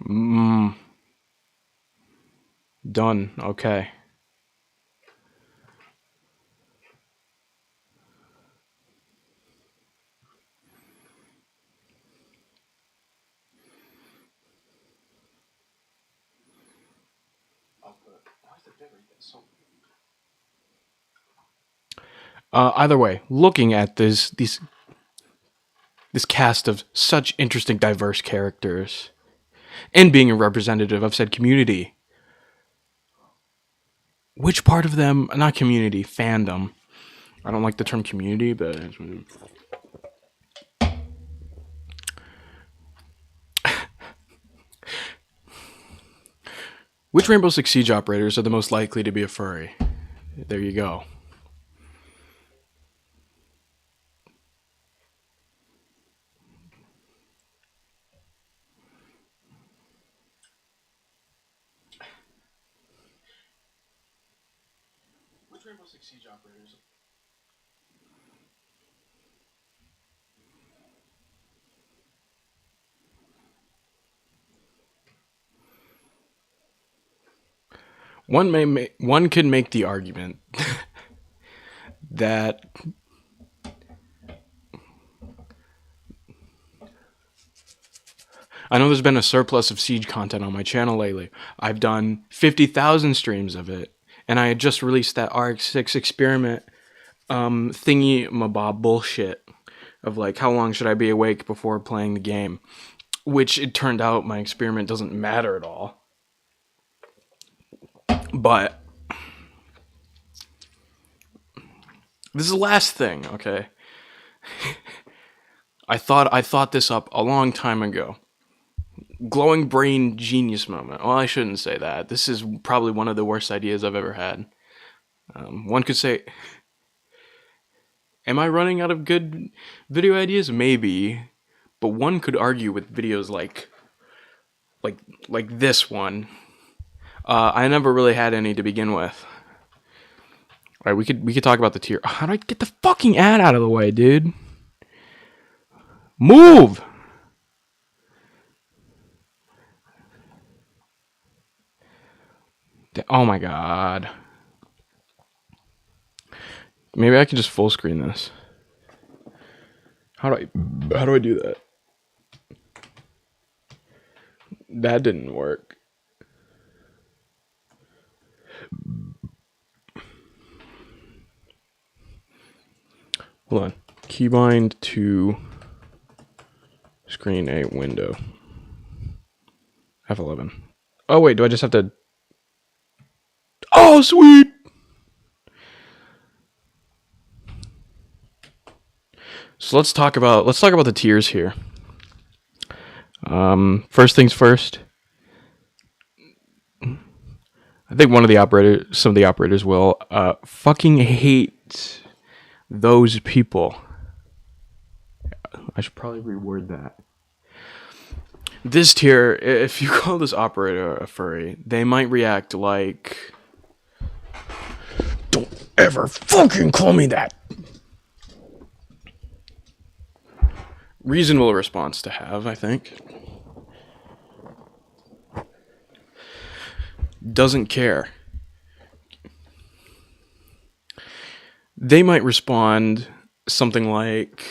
Mm, done. Okay. Either way, looking at this cast of such interesting, diverse characters, and being a representative of said community, which part of them, not community, fandom? I don't like the term community, but which Rainbow Six Siege operators are the most likely to be a furry? There you go. Which Rainbow Six Siege operators? One could make the argument that I know there's been a surplus of Siege content on my channel lately. I've done 50,000 streams of it, and I had just released that RX6 experiment thingy mabob bullshit of like how long should I be awake before playing the game, which it turned out my experiment doesn't matter at all. But this is the last thing, okay? I thought this up a long time ago. Glowing brain genius moment. Well, I shouldn't say that. This is probably one of the worst ideas I've ever had. One could say, am I running out of good video ideas? Maybe, but one could argue with videos like like this one. I never really had any to begin with. All right, we could talk about the tier. How do I get the fucking ad out of the way, dude? Move. Oh my god. Maybe I could just full screen this. How do I do that? That didn't work. Hold on. Keybind to screen a window. F11. Oh wait, do I just have to? Oh sweet. So let's talk about the tiers here. First things first. I think some of the operators will fucking hate those people. I should probably reword that. This tier, if you call this operator a furry, they might react like, "Don't ever fucking call me that." Reasonable response to have, I think. Doesn't care. They might respond something like,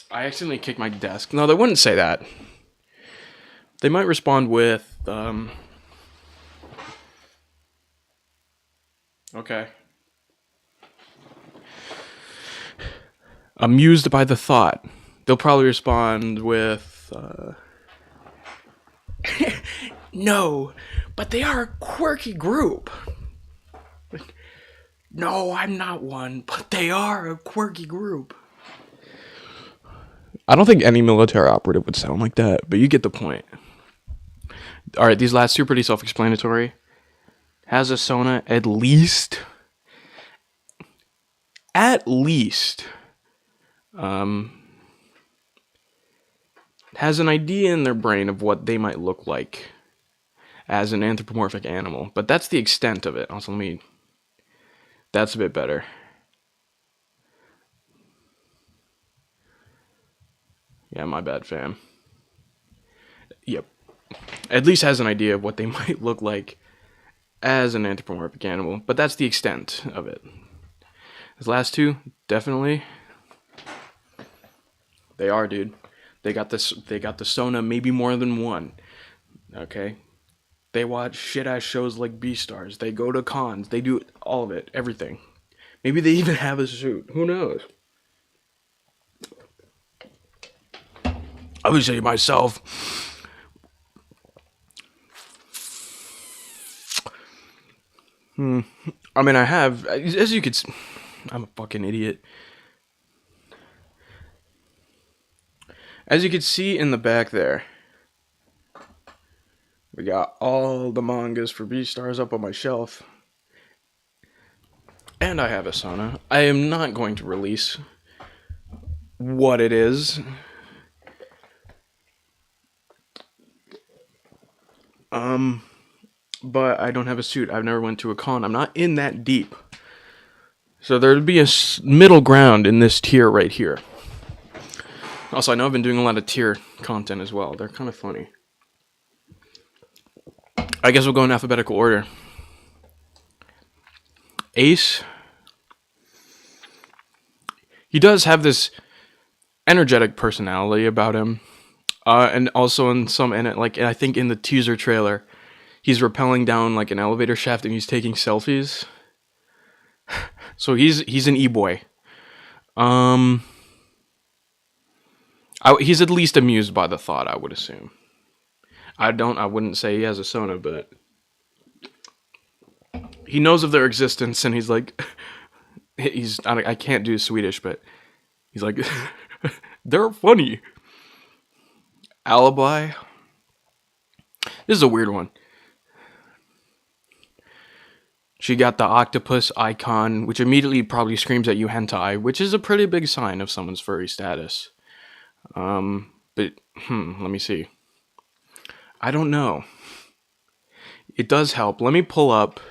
I accidentally kicked my desk. No, they wouldn't say that. They might respond with, okay. Amused by the thought. They'll probably respond with, no, but they are a quirky group. No, I'm not one, but they are a quirky group. I don't think any military operative would sound like that, but you get the point. All right, these last two are pretty self-explanatory. Has a Sona at least, has an idea in their brain of what they might look like as an anthropomorphic animal, but that's the extent of it. Also, that's a bit better. Yeah, my bad, fam. Yep. At least has an idea of what they might look like as an anthropomorphic animal, but that's the extent of it. These last two, definitely. They are, dude. They got this. They got the Sona, maybe more than one. Okay. They watch shit ass shows like Beastars. They go to cons. They do all of it, everything. Maybe they even have a suit. Who knows? I would say myself. I mean, I have, as you could. I'm a fucking idiot. As you can see in the back there, we got all the mangas for Beastars up on my shelf. And I have a Sona. I am not going to release what it is. But I don't have a suit. I've never went to a con. I'm not in that deep. So there'd be a middle ground in this tier right here. Also, I know I've been doing a lot of tier content as well. They're kind of funny. I guess we'll go in alphabetical order. Ace. He does have this energetic personality about him. And also in some, and like I think in the teaser trailer, he's rappelling down like an elevator shaft and he's taking selfies. So he's an e-boy. He's at least amused by the thought, I would assume. I wouldn't say he has a Sona, but he knows of their existence and he's like, I can't do Swedish, but he's like, they're funny. Alibi. This is a weird one. She got the octopus icon, which immediately probably screams at you hentai, which is a pretty big sign of someone's furry status. But, let me see. I don't know. It does help. Let me pull up.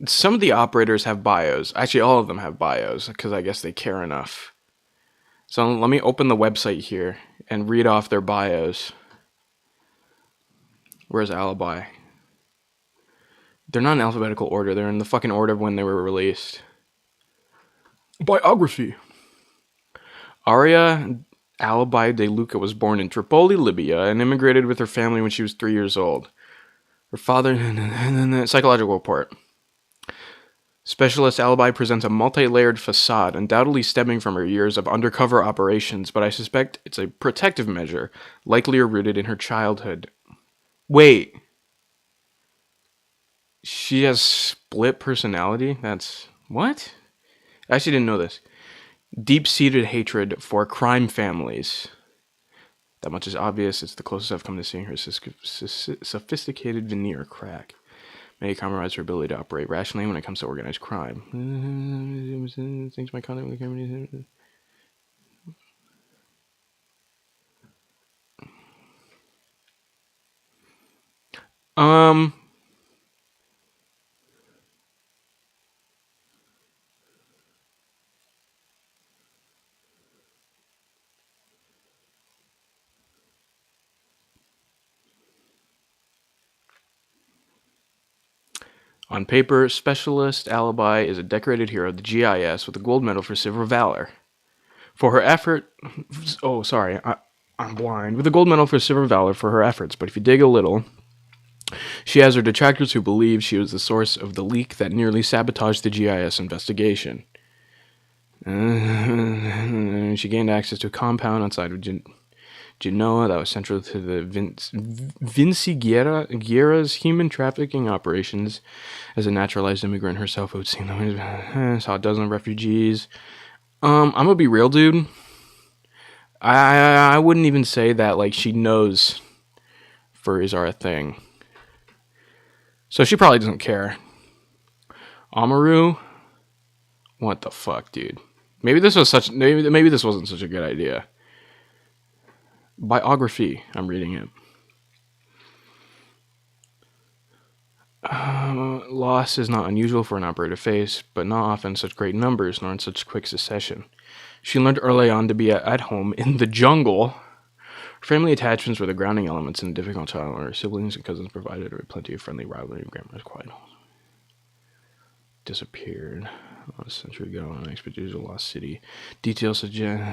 Some of the operators have bios. Actually, all of them have bios, because I guess they care enough. So let me open the website here and read off their bios. Where's Alibi? They're not in alphabetical order. They're in the fucking order of when they were released. Biography. Aria Alibi de Luca was born in Tripoli, Libya, and immigrated with her family when she was 3 years old. Her father... Psychological report. Specialist Alibi presents a multi-layered facade, undoubtedly stemming from her years of undercover operations, but I suspect it's a protective measure, likely rooted in her childhood. Wait. She has split personality? That's... What? I actually didn't know this. Deep-seated hatred for crime families. That much is obvious. It's the closest I've come to seeing her sophisticated veneer crack. May compromise her ability to operate rationally when it comes to organized crime. Thanks my contact with the company. On paper, Specialist Alibi is a decorated hero of the GIS with a gold medal for civil valor. For her effort... Oh, sorry, I'm blind. With a gold medal for civil valor for her efforts, but if you dig a little... She has her detractors who believe she was the source of the leak that nearly sabotaged the GIS investigation. She gained access to a compound outside of Genoa that was central to the Vinci Guerra's human trafficking operations. As a naturalized immigrant herself, I would see them. Saw a dozen refugees. I'm gonna be real, dude. I wouldn't even say that like she knows furries are a thing. So she probably doesn't care. Amaru? What the fuck, dude? Maybe this wasn't such a good idea. Biography. I'm reading it. Loss is not unusual for an operator to face, but not often in such great numbers, nor in such quick succession. She learned early on to be at home in the jungle. Family attachments were the grounding elements in a difficult child, where siblings and cousins provided her with plenty of friendly rivalry. Grandma's quite disappeared a century ago on an expedition to Lost City. Details suggest.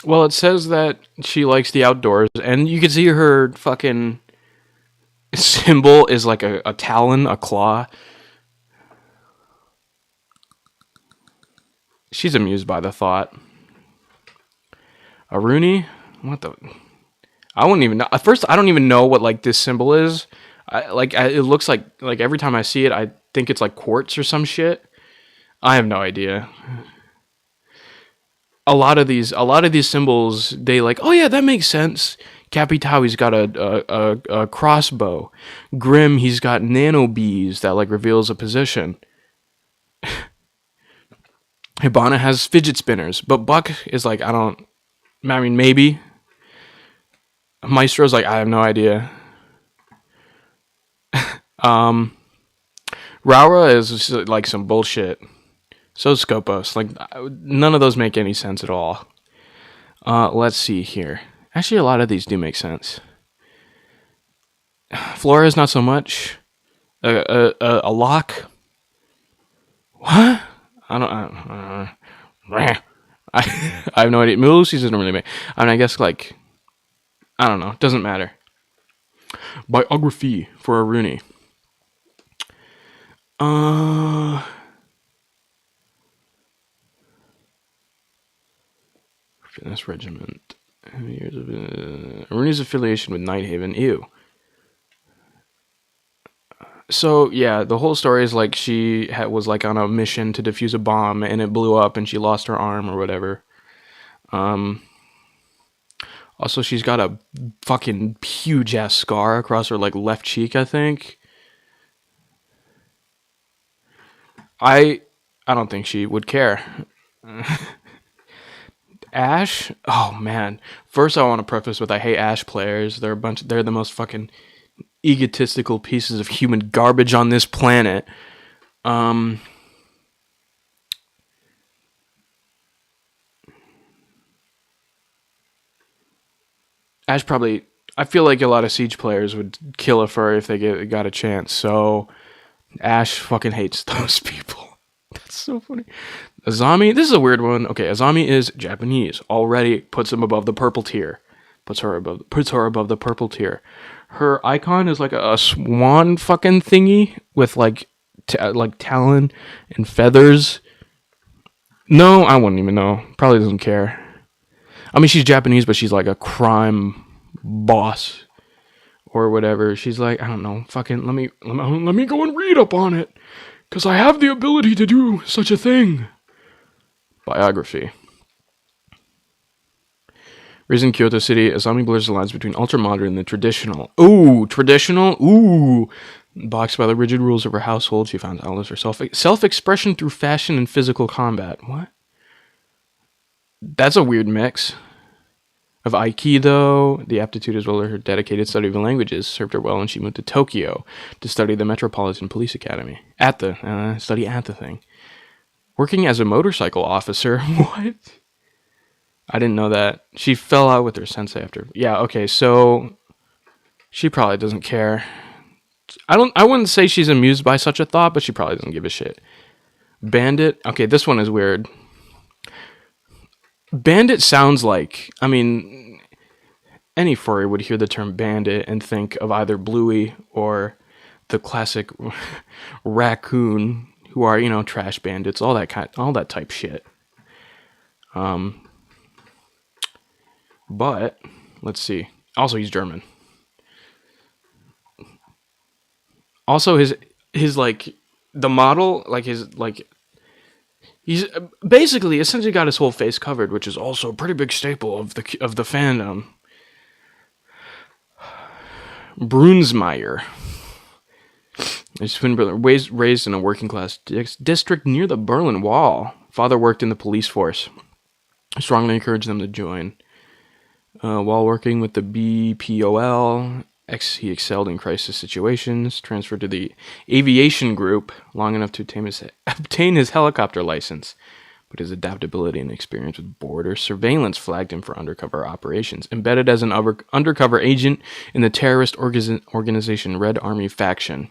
Well, it says that she likes the outdoors, and you can see her fucking symbol is like a talon, a claw. She's amused by the thought. A Rooney? What the? I wouldn't even know. At first, I don't even know what like this symbol is. It looks like every time I see it, I think it's like quartz or some shit. I have no idea. A lot of these symbols, they like, oh yeah, that makes sense. Capitao's got a crossbow. Grim, he's got nano bees that like reveals a position. Hibana has fidget spinners, but Buck is like, I mean, maybe. Maestro's like, I have no idea. Raura is like some bullshit. So is Scopos. Like, none of those make any sense at all. Let's see here. Actually, a lot of these do make sense. Flores, not so much. A lock. What? I have no idea. Ulysses doesn't really make. I mean, I guess like, I don't know. Doesn't matter. Biography for a Rooney. Fitness regiment. Years of Rooney's affiliation with Nighthaven. Ew. So yeah, the whole story is like she was like on a mission to defuse a bomb and it blew up and she lost her arm or whatever. Also, she's got a fucking huge ass scar across her like left cheek, I think. I don't think she would care. Ash? Oh man. First I want to preface with I hate Ash players. They're the most fucking egotistical pieces of human garbage on this planet. Ash probably, I feel like a lot of Siege players would kill a furry if they got a chance. So Ash fucking hates those people. That's so funny. Azami, this is a weird one. Okay, Azami is Japanese. Already puts him above the purple tier. Puts her above the purple tier. Her icon is like a swan fucking thingy with like talon and feathers. No, I wouldn't even know. Probably doesn't care. I mean, she's Japanese, but she's like a crime boss or whatever. She's like, I don't know, fucking let me go and read up on it, because I have the ability to do such a thing. Biography. Raised in Kyoto City, Azami blurs the lines between ultra-modern and the traditional. Ooh, traditional? Ooh. Boxed by the rigid rules of her household, she found solace for self-expression through fashion and physical combat. What? That's a weird mix. Of Aikido, the aptitude as well as her dedicated study of the languages served her well when she moved to Tokyo to study the Metropolitan Police Academy. Study at the thing. Working as a motorcycle officer. What? I didn't know that. She fell out with her sensei after. Yeah, okay, so she probably doesn't care. I wouldn't say she's amused by such a thought, but she probably doesn't give a shit. Bandit. Okay, this one is weird. Bandit sounds like, I mean, any furry would hear the term bandit and think of either Bluey or the classic raccoon, who are, trash bandits, all that type shit. But let's see. Also, he's German. Also, his like the model, like his like. He's basically essentially got his whole face covered, which is also a pretty big staple of the fandom. Brunsmeyer. His twin brother, raised in a working class district near the Berlin Wall. Father worked in the police force. Strongly encouraged them to join. While working with the BPOL, he excelled in crisis situations, transferred to the aviation group long enough to obtain his helicopter license. But his adaptability and experience with border surveillance flagged him for undercover operations. Embedded as an undercover agent in the terrorist organization Red Army faction,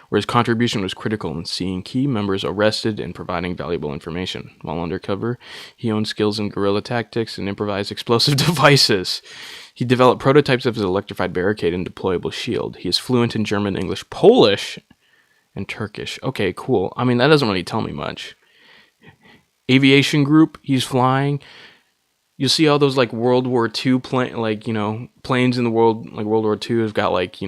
where his contribution was critical in seeing key members arrested and providing valuable information. While undercover, he honed skills in guerrilla tactics and improvised explosive devices. He developed prototypes of his electrified barricade and deployable shield. He is fluent in German, English, Polish, and Turkish. Okay, cool. I mean, that doesn't really tell me much. Aviation group, he's flying. You'll see all those like World War II planes in the world, like World War II have got like,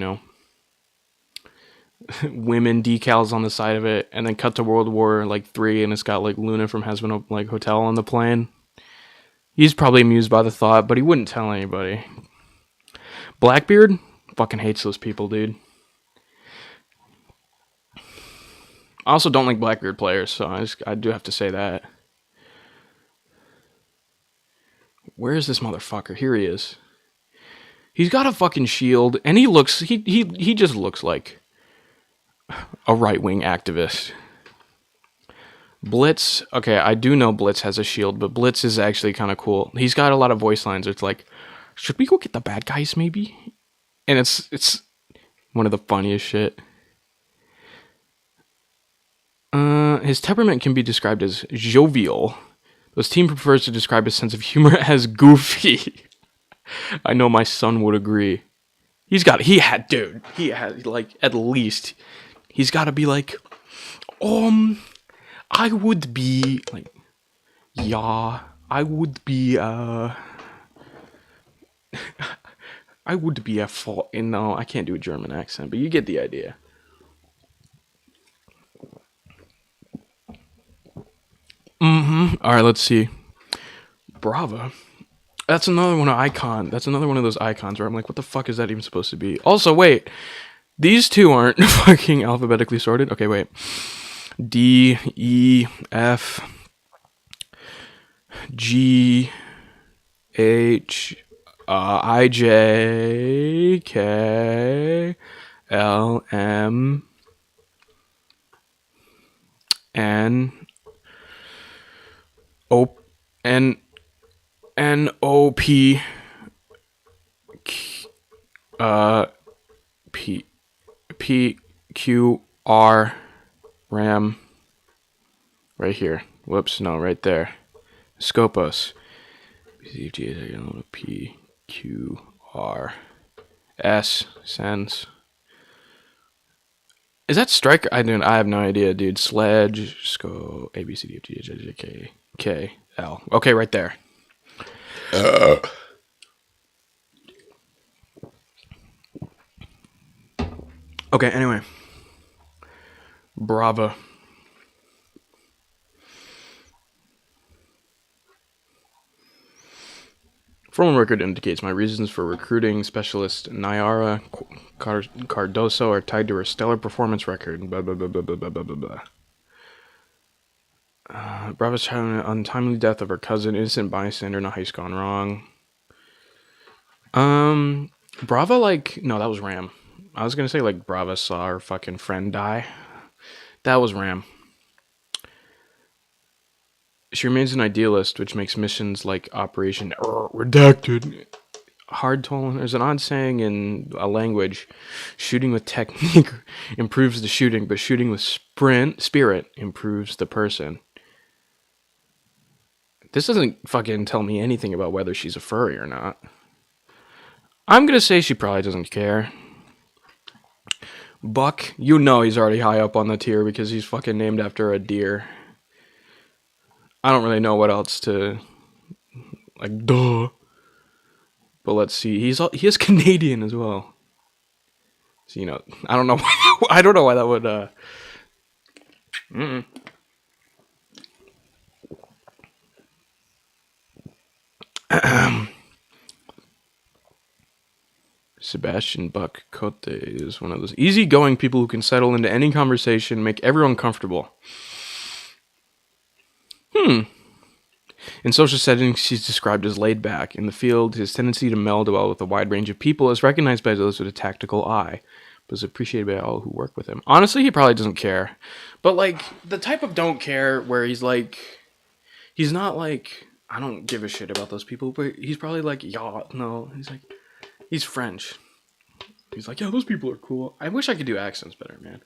women decals on the side of it, and then cut to World War like III and it's got like Luna from Hazbin like Hotel on the plane. He's probably amused by the thought, but he wouldn't tell anybody. Blackbeard fucking hates those people, dude. I also don't like Blackbeard players, so I do have to say that. Where is this motherfucker? Here he is. He's got a fucking shield, and he just looks like a right-wing activist. Blitz, okay, I do know Blitz has a shield, but Blitz is actually kind of cool. He's got a lot of voice lines. It's like, should we go get the bad guys, maybe? And it's one of the funniest shit. His temperament can be described as jovial. His team prefers to describe his sense of humor as goofy. I know my son would agree. He had like, at least, he's got to be like, I would be, like, yeah, I would be, I would be no, I can't do a German accent, but you get the idea. Alright, let's see. Brava. That's another one That's another one of those icons where I'm like, what the fuck is that even supposed to be? Also, wait. These two aren't fucking alphabetically sorted. Okay, wait. D, E, F, G, H, I, J, K, L, M, N, O, N, N, O, P, P, P, Q, R, RAM, right here. Whoops, no, right there. Scopus. P, Q, R, S, Sense. Is that Striker? I have no idea, dude. Sledge, Scope, A, B, C, D, F, G, H, I, J, K, K, L. Okay, right there. Okay, anyway. Brava. Formal record indicates my reasons for recruiting specialist Nayara Cardoso are tied to her stellar performance record. Blah, blah, blah, blah, blah, blah, blah, blah. Brava's untimely death of her cousin, innocent bystander, no heist gone wrong. Brava, no, that was Ram. I was gonna say, Brava saw her fucking friend die. That was Ram. She remains an idealist, which makes missions like Operation Redacted hard to learn. There's an odd saying in a language, shooting with technique improves the shooting, but shooting with spirit improves the person. This doesn't fucking tell me anything about whether she's a furry or not. I'm gonna say she probably doesn't care. Buck, he's already high up on the tier because he's fucking named after a deer. I don't really know what else to, duh. But let's see, he is Canadian as well. So, I don't know why that would, Sebastian Buck Cote is one of those easygoing people who can settle into any conversation, make everyone comfortable. In social settings, he's described as laid back. In the field, his tendency to meld well with a wide range of people is recognized by those with a tactical eye, but is appreciated by all who work with him. Honestly, he probably doesn't care. But, like, the type of don't care where he's like, he's not like, I don't give a shit about those people, but he's probably like, yeah, no. He's like, he's French. He's like, yeah, those people are cool. I wish I could do accents better, man.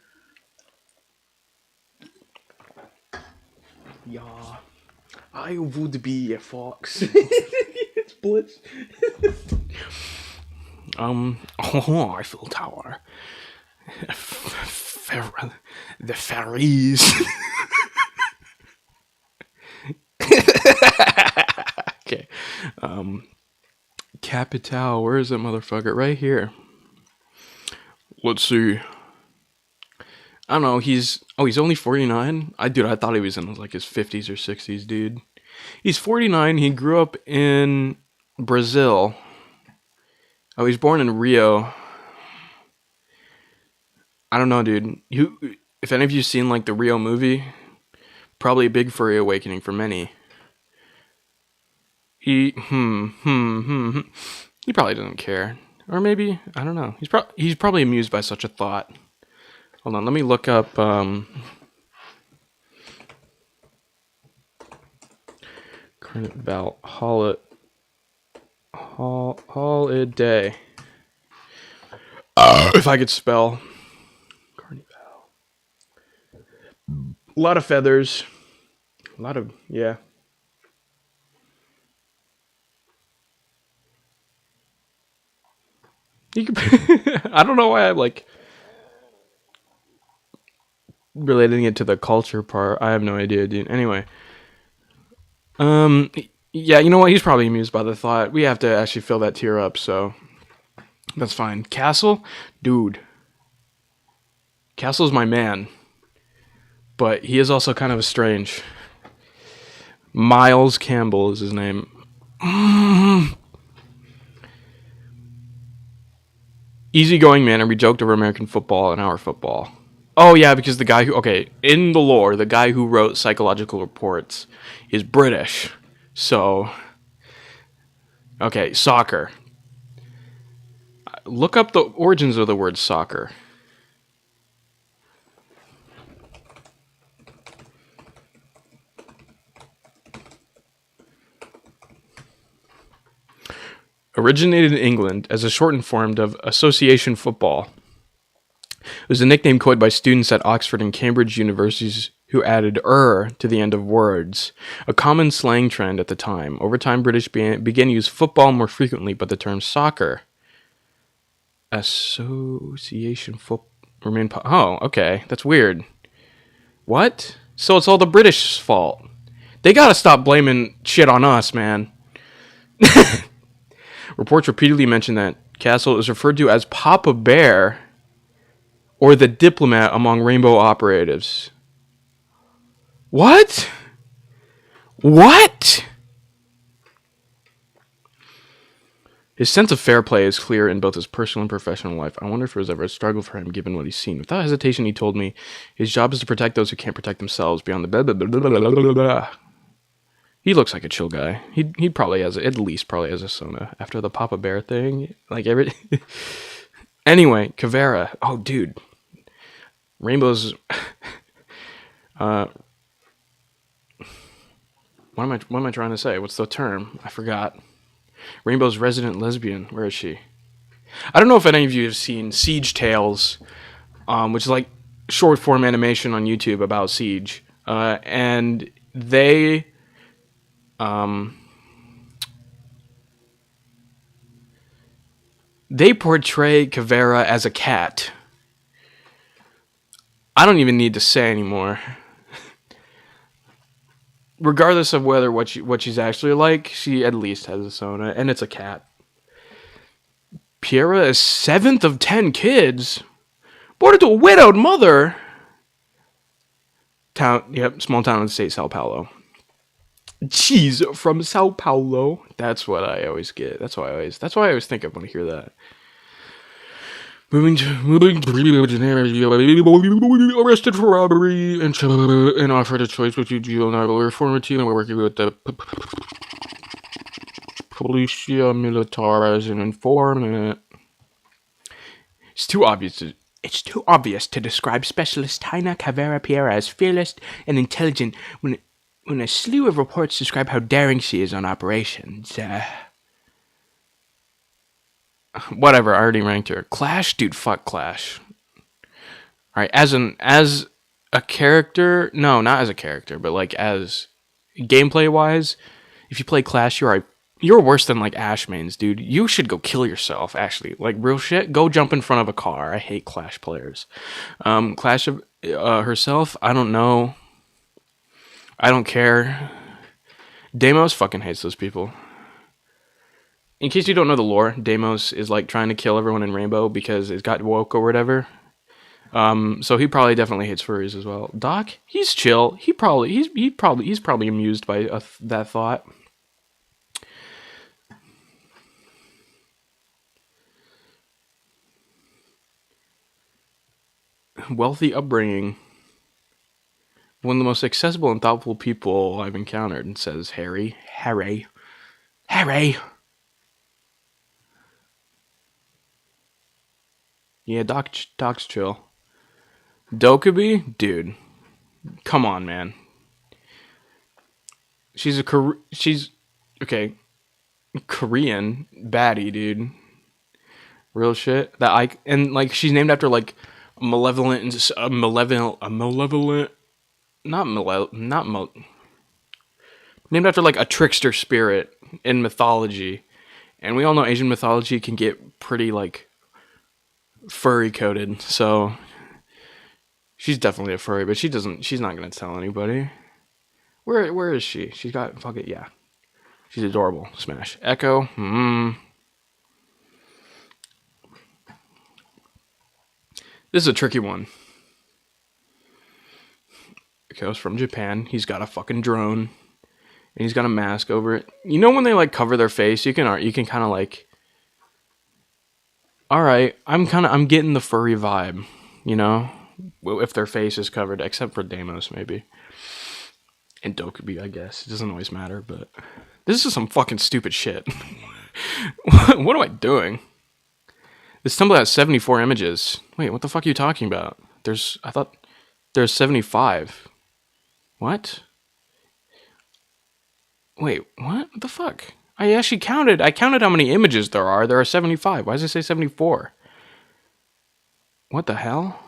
Yeah. I would be a fox. It's Blitz. Eiffel Tower. The fairies. Okay. Capital. Where is that motherfucker? Right here. Let's see. I don't know. He's only 49. I thought he was in like his 50s or 60s, dude. He's 49. He grew up in Brazil. Oh, he was born in Rio. I don't know, dude. If any of you seen like the Rio movie, probably a big furry awakening for many. He probably doesn't care, or maybe I don't know. He's probably amused by such a thought. Hold on, let me look up. Carnival holiday. If I could spell. Carnival. A lot of feathers. A lot of, yeah. You could, I don't know why I'm like relating it to the culture part. I have no idea, dude. Anyway. Yeah, you know what? He's probably amused by the thought. We have to actually fill that tier up, so that's fine. Castle? Dude. Castle's my man. But he is also kind of strange. Miles Campbell is his name. Easygoing manner. We joked over American football and our football. Oh, yeah, because the guy who... Okay, in the lore, the guy who wrote Psychological Reports is British. So... Okay, soccer. Look up the origins of the word soccer. Originated in England as a shortened form of association football. It was a nickname coined by students at Oxford and Cambridge universities who added to the end of words, a common slang trend at the time. Over time, British began to use football more frequently, but the term soccer, association football, remained... Oh, okay, that's weird. What? So it's all the British fault. They gotta stop blaming shit on us, man. Reports repeatedly mention that Castle is referred to as Papa Bear or the diplomat among rainbow operatives. What? What? His sense of fair play is clear in both his personal and professional life. I wonder if it was ever a struggle for him given what he's seen. Without hesitation, he told me his job is to protect those who can't protect themselves beyond the blah, blah, blah, blah, blah, blah, blah. He looks like a chill guy. He probably has at least a Sona after the Papa Bear thing. Like every. Anyway, Kavera. Oh, dude. Rainbows. What am I trying to say? What's the term? I forgot. Rainbow's resident lesbian. Where is she? I don't know if any of you have seen Siege Tales, which is like short form animation on YouTube about Siege, and they. They portray Kavera as a cat. I don't even need to say anymore. Regardless of what she's actually like, she at least has a Sona, and it's a cat. Piera is 7th of 10 kids. Born to a widowed mother. Small town in the state, Sao Paulo. She's from Sao Paulo. That's what I always get. That's why I always think of when I hear that. moving arrested for robbery and offered a choice between juvenile reform routine and we're working with the Policia Militar as an informant. It's too obvious to describe Specialist Taina Caveira Piera as fearless and intelligent when a slew of reports describe how daring she is on operations. Whatever, I already ranked her. Clash? Dude, fuck Clash. Alright, as a character, no, not as a character, but like as gameplay wise, if you play Clash, you're worse than like Ashe mains, dude. You should go kill yourself, actually. Like real shit, go jump in front of a car. I hate Clash players. Clash of herself, I don't know. I don't care. Deimos fucking hates those people. In case you don't know the lore, Deimos is like trying to kill everyone in Rainbow because it got woke or whatever. So he probably definitely hates furries as well. Doc, he's chill. He's probably amused by that thought. Wealthy upbringing. One of the most accessible and thoughtful people I've encountered, says Harry. Harry. Yeah, Doc's chill. Dokkaebi? Dude. Come on, man. She's okay. Korean baddie, dude. Real shit. And like she's named after like malevolent, named after like a trickster spirit in mythology. And we all know Asian mythology can get pretty like furry coated, so she's definitely a furry, but she's not gonna tell anybody. Where is she? She's got fuck it, yeah. She's adorable. Smash. Echo. This is a tricky one. Echo's from Japan. He's got a fucking drone. And he's got a mask over it. You know when they like cover their face, you can kind of like, all right, I'm getting the furry vibe, you know, if their face is covered, except for Deimos maybe, and Dokkaebi, I guess. It doesn't always matter, but this is some fucking stupid shit. What am I doing? This Tumblr has 74 images. Wait, what the fuck are you talking about? I thought there's 75. What? Wait, what? What the fuck? I actually counted. I counted how many images there are. There are 75. Why does it say 74? What the hell?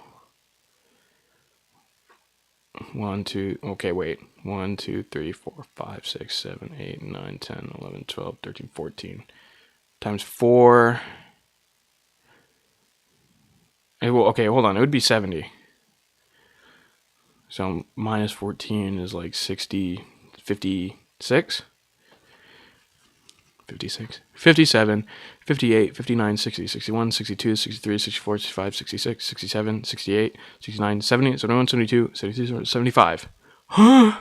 1, 2. Okay, wait. 1, 2, 3, 4, 5, 6, 7, 8, 9, 10, 11, 12, 13, 14. Times 4. Okay, hold on. It would be 70. So minus 14 is like 60, 56? 56, 57, 58, 59, 60, 61, 62, 63, 64, 65, 66, 67, 68, 69, 70, 71, 72, 73, 75. Huh?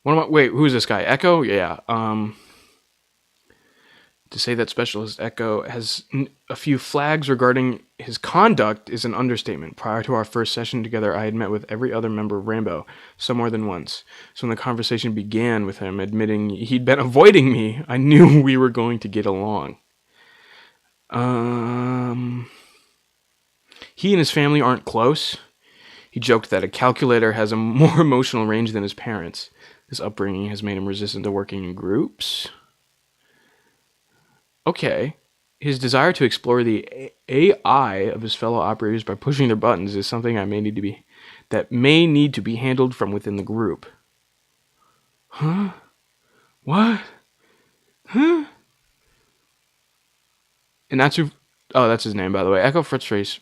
Wait, who is this guy? Echo? Yeah. To say that Specialist Echo has a few flags regarding his conduct is an understatement. Prior to our first session together, I had met with every other member of Rainbow, some more than once. So when the conversation began with him admitting he'd been avoiding me, I knew we were going to get along. He and his family aren't close. He joked that a calculator has a more emotional range than his parents. His upbringing has made him resistant to working in groups. Okay. His desire to explore the AI of his fellow operators by pushing their buttons is something that may need to be handled from within the group. Huh? What? Huh? And that's his name, by the way. Echo frustrates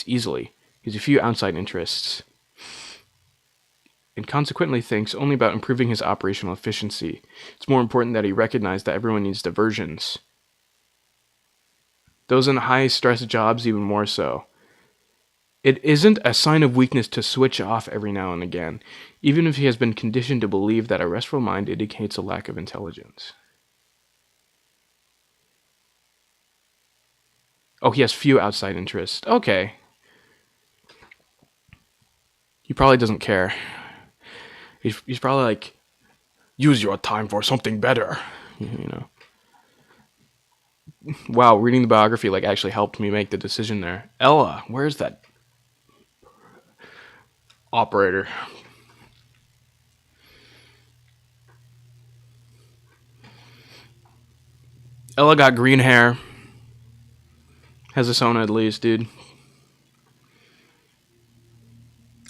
easily. He has a few outside interests, and consequently thinks only about improving his operational efficiency. It's more important that he recognize that everyone needs diversions. Those in high-stress jobs even more so. It isn't a sign of weakness to switch off every now and again, even if he has been conditioned to believe that a restful mind indicates a lack of intelligence. Oh, he has few outside interests. Okay. He probably doesn't care. He's probably like, use your time for something better. You know. Wow, reading the biography like actually helped me make the decision there. Ella, where's that operator? Ella got green hair. Has a Sona at least, dude.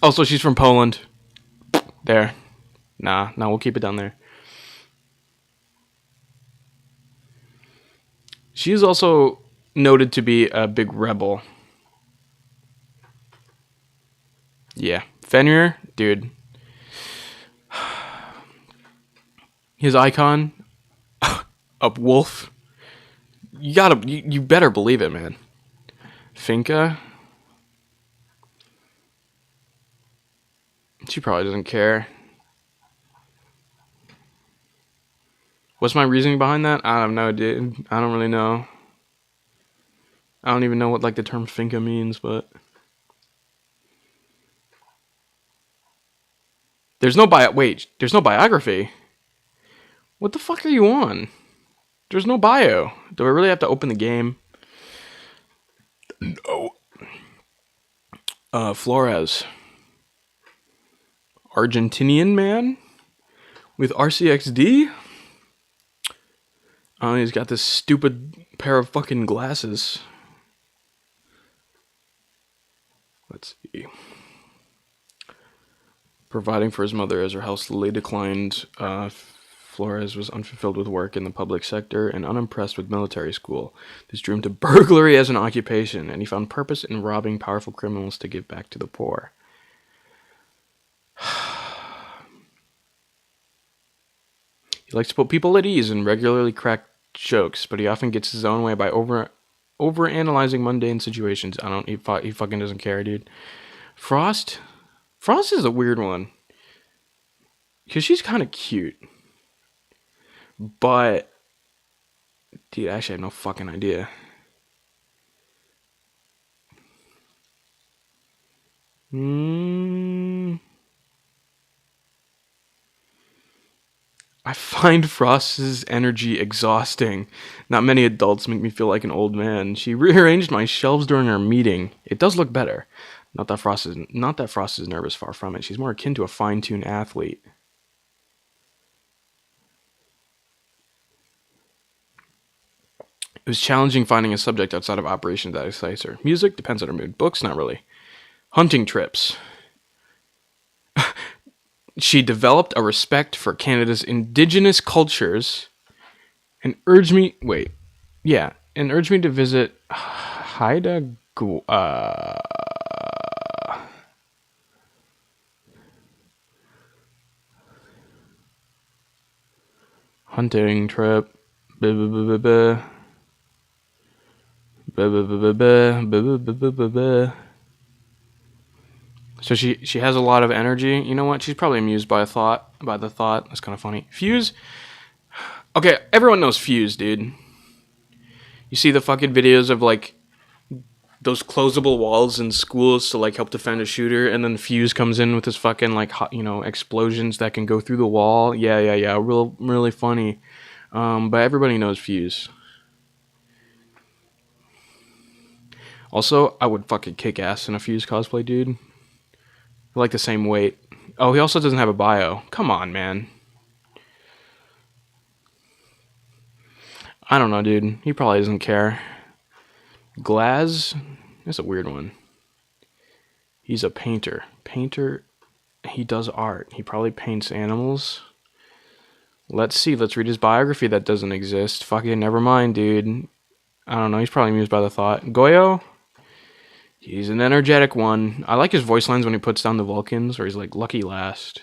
Also, she's from Poland. There. Nah, we'll keep it down there. She is also noted to be a big rebel. Yeah. Fenrir, dude. His icon, a wolf. You better believe it, man. Finka. She probably doesn't care. What's my reasoning behind that? I don't know, dude. I don't really know. I don't even know what like the term finka means, but there's no there's no biography. What the fuck are you on? There's no bio. Do I really have to open the game? No. Flores. Argentinian man with RCXD. Oh, he's got this stupid pair of fucking glasses. Let's see. Providing for his mother as her health slowly declined, Flores was unfulfilled with work in the public sector and unimpressed with military school. This drew him to burglary as an occupation, and he found purpose in robbing powerful criminals to give back to the poor. He likes to put people at ease and regularly crack jokes, but he often gets his own way by over analyzing mundane situations. He fucking doesn't care, dude. Frost is a weird one because she's kind of cute, but dude, I actually have no fucking idea. I find Frost's energy exhausting. Not many adults make me feel like an old man. She rearranged my shelves during our meeting. It does look better. Not that Frost is nervous, far from it. She's more akin to a fine-tuned athlete. It was challenging finding a subject outside of operations that excites her. Music depends on her mood. Books, not really. Hunting trips. She developed a respect for Canada's indigenous cultures and urged me to visit Haida hunting trip. So she has a lot of energy. You know what? She's probably amused by the thought. That's kind of funny. Fuse. Okay, everyone knows Fuse, dude. You see the fucking videos of like those closable walls in schools to like help defend a shooter, and then Fuse comes in with his fucking like explosions that can go through the wall. Yeah. Really funny. But everybody knows Fuse. Also, I would fucking kick ass in a Fuse cosplay, dude. They're like the same weight. Oh, he also doesn't have a bio. Come on, man. I don't know, dude. He probably doesn't care. Glaz? That's a weird one. He's a painter. He does art. He probably paints animals. Let's see. Let's read his biography that doesn't exist. Fucking never mind, dude. I don't know. He's probably amused by the thought. Goyo? He's an energetic one. I like his voice lines when he puts down the Vulcans, or he's like, lucky last.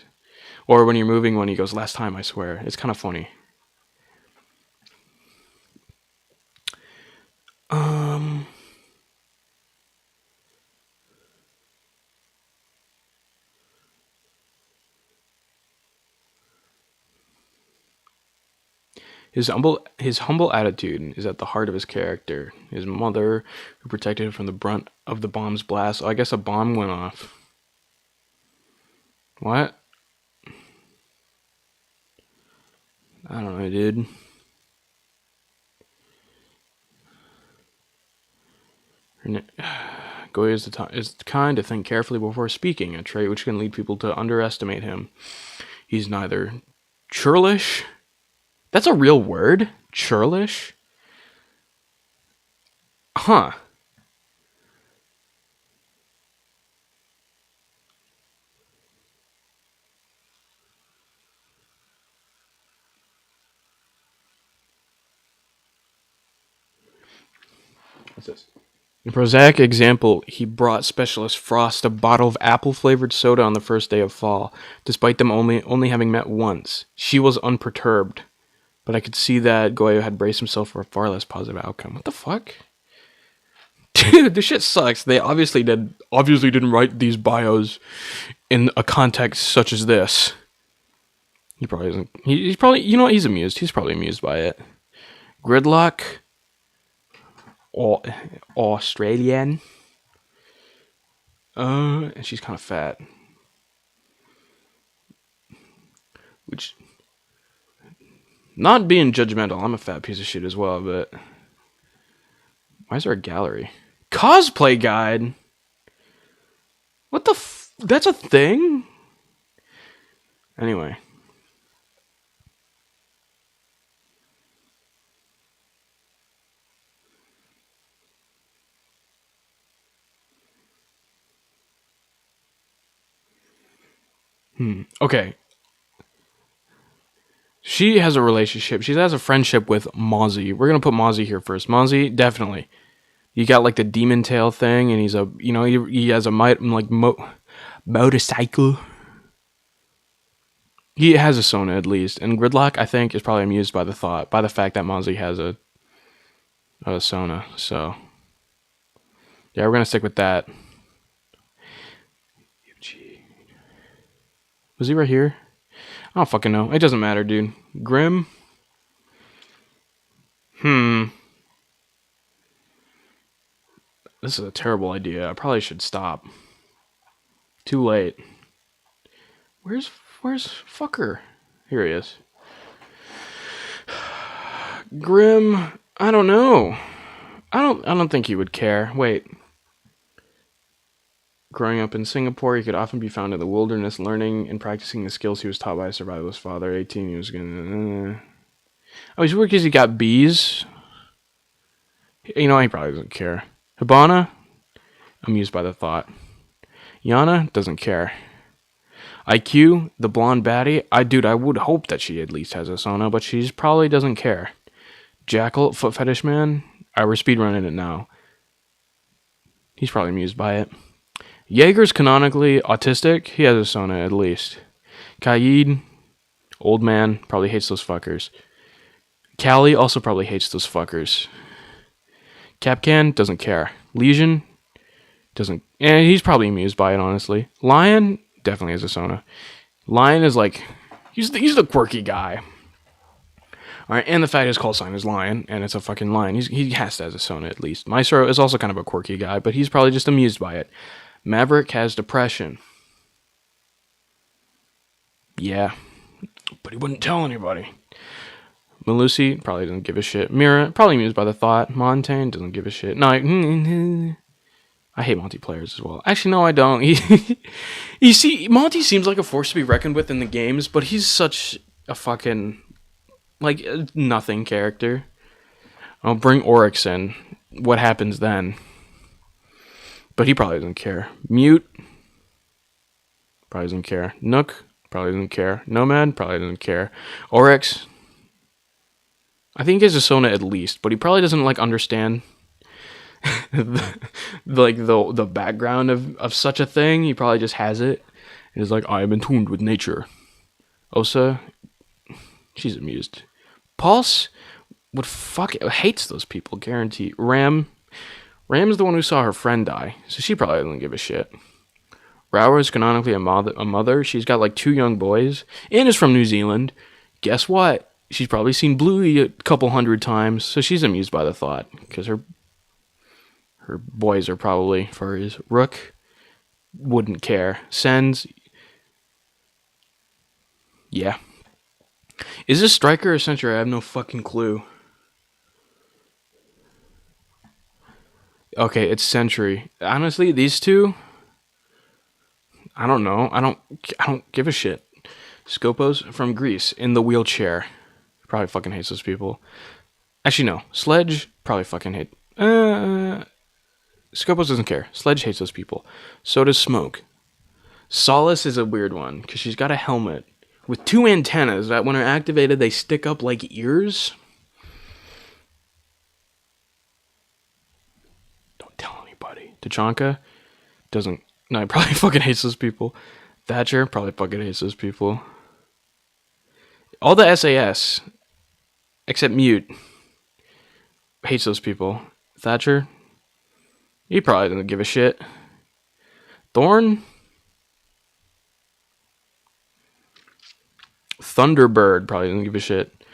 Or when you're moving, when he goes, last time, I swear. It's kind of funny. His humble attitude is at the heart of his character. His mother, who protected him from the brunt of the bomb's blast. Oh, I guess a bomb went off. What? I don't know, dude. Goya is kind to think carefully before speaking, a trait which can lead people to underestimate him. He's neither churlish. That's a real word? Churlish? Huh. What's this? In prosaic example, he brought Specialist Frost a bottle of apple-flavored soda on the first day of fall, despite them only having met once. She was unperturbed, but I could see that Goyo had braced himself for a far less positive outcome. What the fuck? Dude, this shit sucks. They obviously didn't write these bios in a context such as this. He probably isn't. He's probably, you know what, he's amused. He's probably amused by it. Gridlock. Australian. And she's kind of fat. Which, not being judgmental, I'm a fat piece of shit as well, but why is there a gallery? Cosplay guide? What the that's a thing? Anyway. Okay. She has a relationship. She has a friendship with Mozzie. We're gonna put Mozzie here first. Mozzie, definitely. You got like the demon tail thing, and he's a, you know, he has a motorcycle. He has a Sona at least, and Gridlock, I think, is probably amused by the fact that Mozzie has a Sona. So yeah, we're gonna stick with that. Was he right here? I don't fucking know. It doesn't matter, dude. Grim. This is a terrible idea. I probably should stop. Too late. Where's fucker? Here he is. Grim. I don't know. I don't think he would care. Wait. Growing up in Singapore, he could often be found in the wilderness, learning and practicing the skills he was taught by a survivalist father. 18, he was gonna. Oh, he's weird because he got bees. You know, he probably doesn't care. Hibana, amused by the thought. Yana doesn't care. IQ, the blonde baddie. I would hope that she at least has a Sona, but she probably doesn't care. Jackal, foot fetish man. We're speedrunning it now. He's probably amused by it. Jaeger's canonically autistic. He has a Sona at least. Kaid, old man, probably hates those fuckers. Callie also probably hates those fuckers. Capcan doesn't care. Legion doesn't. He's probably amused by it, honestly. Lion definitely has a Sona. Lion is like, he's the quirky guy. All right, and the fact his call sign is Lion, and it's a fucking lion. He has to have a Sona at least. Maestro is also kind of a quirky guy, but he's probably just amused by it. Maverick has depression. Yeah, but he wouldn't tell anybody. Malusi probably doesn't give a shit. Mira, probably amused by the thought. Montaigne doesn't give a shit. No, I hate Monty players as well. Actually, no, I don't. You see, Monty seems like a force to be reckoned with in the games, but he's such a fucking, like, nothing character. I'll bring Oryx in. What happens then? But he probably doesn't care. Mute, probably doesn't care. Nook, probably doesn't care. Nomad, probably doesn't care. Oryx, I think he has a Sona at least, but he probably doesn't like understand the background of such a thing. He probably just has it. And is like, I am in tune with nature. Osa, she's amused. Pulse hates those people, guarantee. Ram's the one who saw her friend die, so she probably doesn't give a shit. Rower is canonically a mother. She's got like 2 young boys and is from New Zealand. Guess what? She's probably seen Bluey a couple hundred times, so she's amused by the thought, because her boys are probably furries. Rook wouldn't care. Sens, yeah. Is this Striker or Sentry? I have no fucking clue. Okay, it's Sentry. Honestly, these two, I don't know. I don't give a shit. Scopos from Greece in the wheelchair. Probably fucking hates those people. Actually, no. Sledge probably fucking hate. Scopos doesn't care. Sledge hates those people. So does Smoke. Solace is a weird one because she's got a helmet with 2 antennas that, when are activated, they stick up like ears. Don't tell anybody. Tachanka doesn't. No, he probably fucking hates those people. Thatcher probably fucking hates those people. All the SAS, except Mute, hates those people. Thatcher, he probably doesn't give a shit. Thorn, Thunderbird probably doesn't give a shit.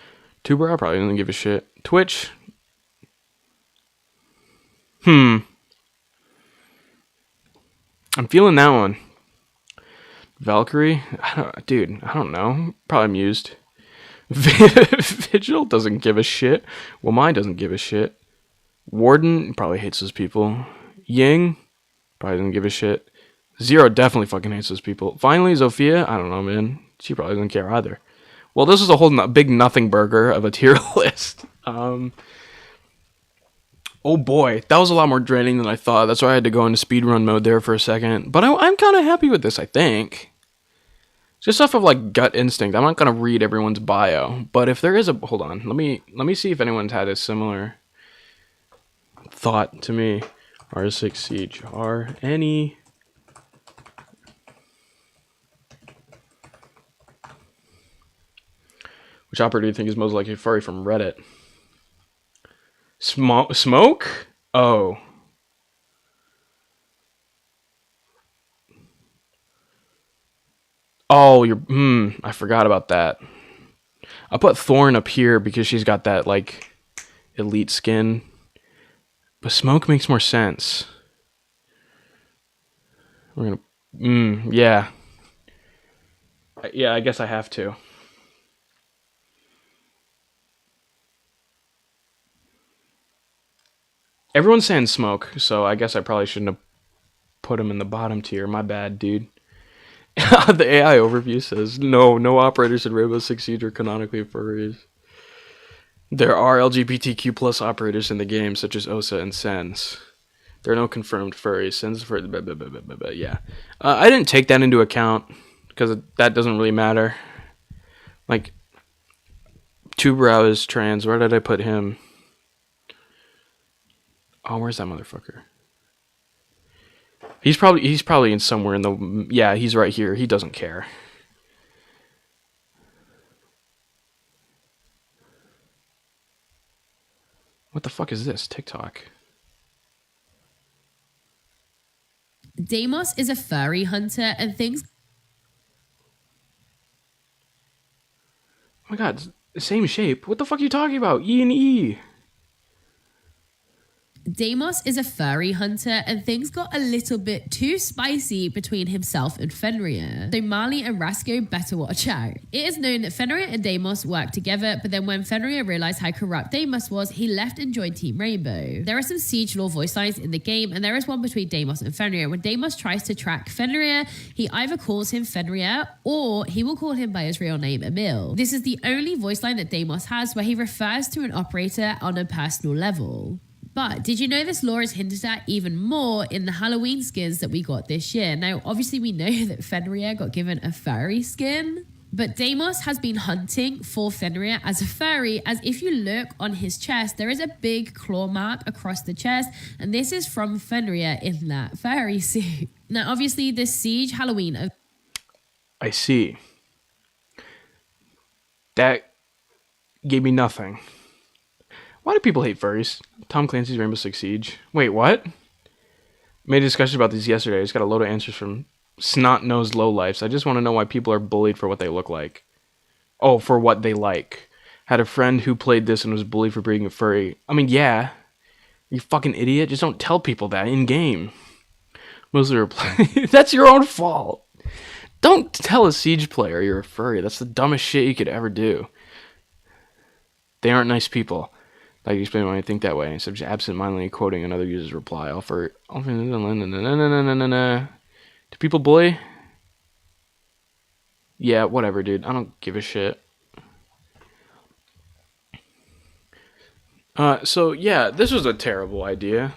Two-Brow probably doesn't give a shit. Twitch, I'm feeling that one. Valkyrie, I don't know. Probably amused. Vigil doesn't give a shit. Well, mine doesn't give a shit. Warden probably hates those people. Ying probably doesn't give a shit. Zero definitely fucking hates those people. Finally, Zofia, I don't know, man. She probably doesn't care either. Well, this is a whole big nothing burger of a tier list. Oh boy, that was a lot more draining than I thought. That's why I had to go into speedrun mode there for a second. But I'm kind of happy with this, I think. Just off of like gut instinct. I'm not gonna read everyone's bio, but if there is a hold on, let me see if anyone's had a similar thought to me. R6 Siege. Are any which operator do you think is most likely furry from Reddit? Smoke? Oh. Oh, I forgot about that. I put Thorn up here because she's got that, like, elite skin. But Smoke makes more sense. We're gonna... yeah. Yeah, I guess I have to. Everyone's saying Smoke, so I guess I probably shouldn't have put him in the bottom tier. My bad, dude. The AI overview says, no operators in Rainbow Six Siege are canonically furries. There are LGBTQ plus operators in the game, such as Osa and Sens. There are no confirmed furries. Sens for yeah. I didn't take that into account because that doesn't really matter. Like, Two-Brow is trans. Where did I put him? Oh, where's that motherfucker? He's probably in somewhere in the... Yeah, he's right here. He doesn't care. What the fuck is this? TikTok. Deimos is a furry hunter and things... Oh my god, same shape. What the fuck are you talking about? E and E. Deimos is a furry hunter and things got a little bit too spicy between himself and Fenrir. So Marley and Rasco better watch out. It is known that Fenrir and Deimos worked together, but then when Fenrir realized how corrupt Deimos was, he left and joined Team Rainbow. There are some Siege lore voice lines in the game, and there is one between Deimos and Fenrir. When Deimos tries to track Fenrir, he either calls him Fenrir or he will call him by his real name, Emil. This is the only voice line that Deimos has where he refers to an operator on a personal level. But did you know this lore is hinted at even more in the Halloween skins that we got this year? Now, obviously we know that Fenrir got given a furry skin, but Deimos has been hunting for Fenrir as a furry, as if you look on his chest, there is a big claw mark across the chest, and this is from Fenrir in that furry suit. Now, obviously this Siege Halloween... I see. That gave me nothing. Why do people hate furries? Tom Clancy's Rainbow Six Siege. Wait, what? Made a discussion about these yesterday. I just got a load of answers from snot-nosed lowlifes. I just want to know why people are bullied for what they look like. Oh, for what they like. Had a friend who played this and was bullied for being a furry. I mean, yeah. You fucking idiot. Just don't tell people that in game. Mostly reply. That's your own fault. Don't tell a Siege player you're a furry. That's the dumbest shit you could ever do. They aren't nice people. Like you explain why I think that way. Instead of just absent-mindedly quoting another user's reply. Do people bully? Yeah, whatever, dude. I don't give a shit. So yeah, this was a terrible idea.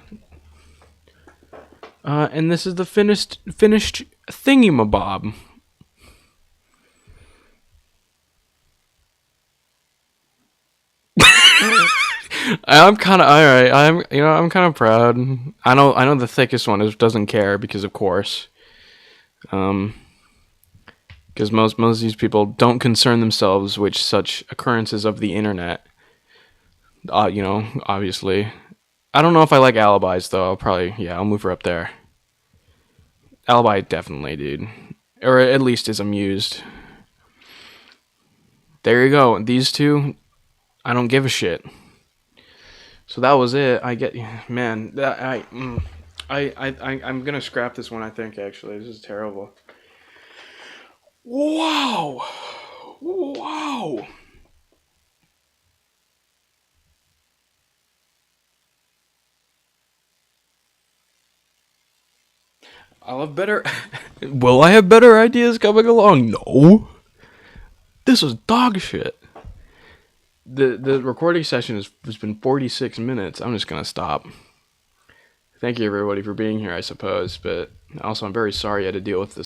And this is the finished thingamabob. I'm kind of alright. I'm kind of proud. I know the thickest one doesn't care because of course, because most of these people don't concern themselves with such occurrences of the internet. Obviously. I don't know if I like alibis though. I'll move her up there. Alibi definitely, dude, or at least is amused. There you go. These two, I don't give a shit. So that was it. Man. I'm gonna scrap this one. I think actually this is terrible. Wow. I'll have better. Will I have better ideas coming along? No. This was dog shit. The recording session has been 46 minutes. I'm just gonna stop. Thank you everybody for being here, I suppose, but also I'm very sorry I had to deal with this